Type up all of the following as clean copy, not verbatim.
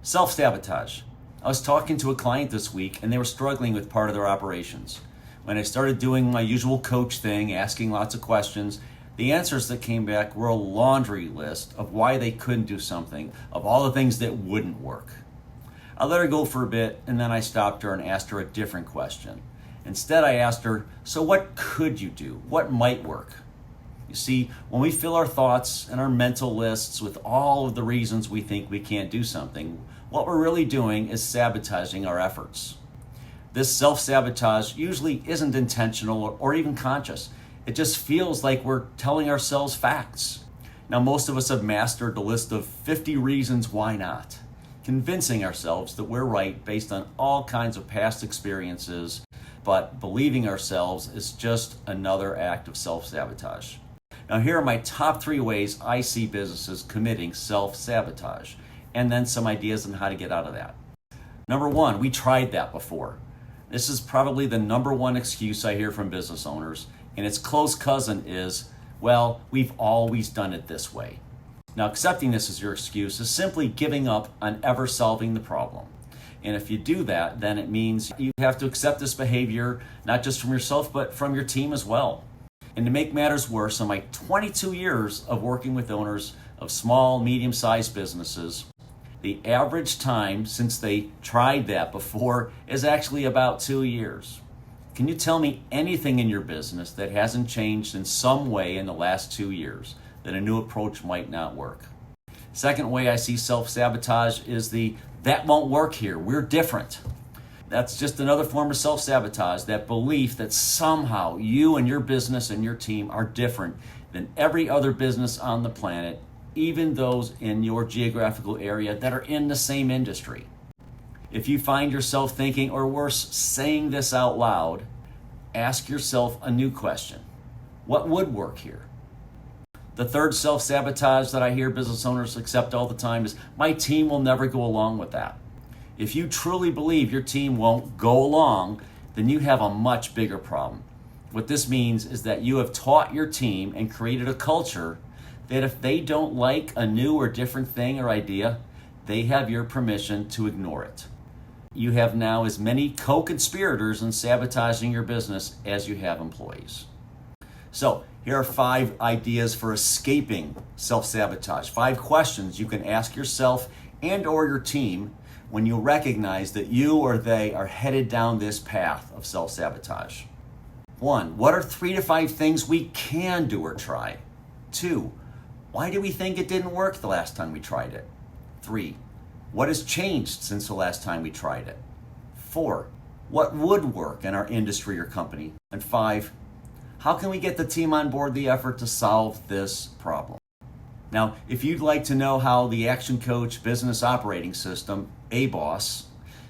Self-sabotage. I was talking to a client this week and they were struggling with part of their operations. When I started doing my usual coach thing, asking lots of questions, the answers that came back were a laundry list of why they couldn't do something, of all the things that wouldn't work. I let her go for a bit and then I stopped her and asked her a different question. Instead, I asked her, so what could you do? What might work? You see, when we fill our thoughts and our mental lists with all of the reasons we think we can't do something, what we're really doing is sabotaging our efforts. This self-sabotage usually isn't intentional or even conscious. It just feels like we're telling ourselves facts. Now, most of us have mastered the list of 50 reasons why not, convincing ourselves that we're right based on all kinds of past experiences, but believing ourselves is just another act of self-sabotage. Now, here are my top 3 ways I see businesses committing self-sabotage, and then some ideas on how to get out of that. Number 1, we tried that before. This is probably the number 1 excuse I hear from business owners, and its close cousin is, well, we've always done it this way. Now, accepting this as your excuse is simply giving up on ever solving the problem. And if you do that, then it means you have to accept this behavior, not just from yourself, but from your team as well. And to make matters worse, in my 22 years of working with owners of small, medium-sized businesses, the average time since they tried that before is actually about 2 years. Can you tell me anything in your business that hasn't changed in some way in the last 2 years, that a new approach might not work? Second way I see self-sabotage is that won't work here, we're different. That's just another form of self-sabotage, that belief that somehow you and your business and your team are different than every other business on the planet, even those in your geographical area that are in the same industry. If you find yourself thinking, or worse, saying this out loud, ask yourself a new question. What would work here? The third self-sabotage that I hear business owners accept all the time is, my team will never go along with that. If you truly believe your team won't go along, then you have a much bigger problem. What this means is that you have taught your team and created a culture that if they don't like a new or different thing or idea, they have your permission to ignore it. You have now as many co-conspirators in sabotaging your business as you have employees. So here are 5 ideas for escaping self-sabotage. 5 questions you can ask yourself and or your team when you recognize that you or they are headed down this path of self-sabotage. 1, what are 3 to 5 things we can do or try? 2, why do we think it didn't work the last time we tried it? 3, what has changed since the last time we tried it? 4, what would work in our industry or company? And 5, how can we get the team on board the effort to solve this problem? Now, if you'd like to know how the Action Coach Business Operating System, ABOS,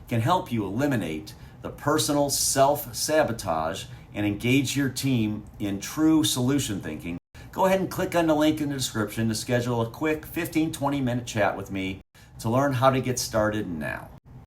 can help you eliminate the personal self-sabotage and engage your team in true solution thinking, go ahead and click on the link in the description to schedule a quick 15-20 minute chat with me to learn how to get started now.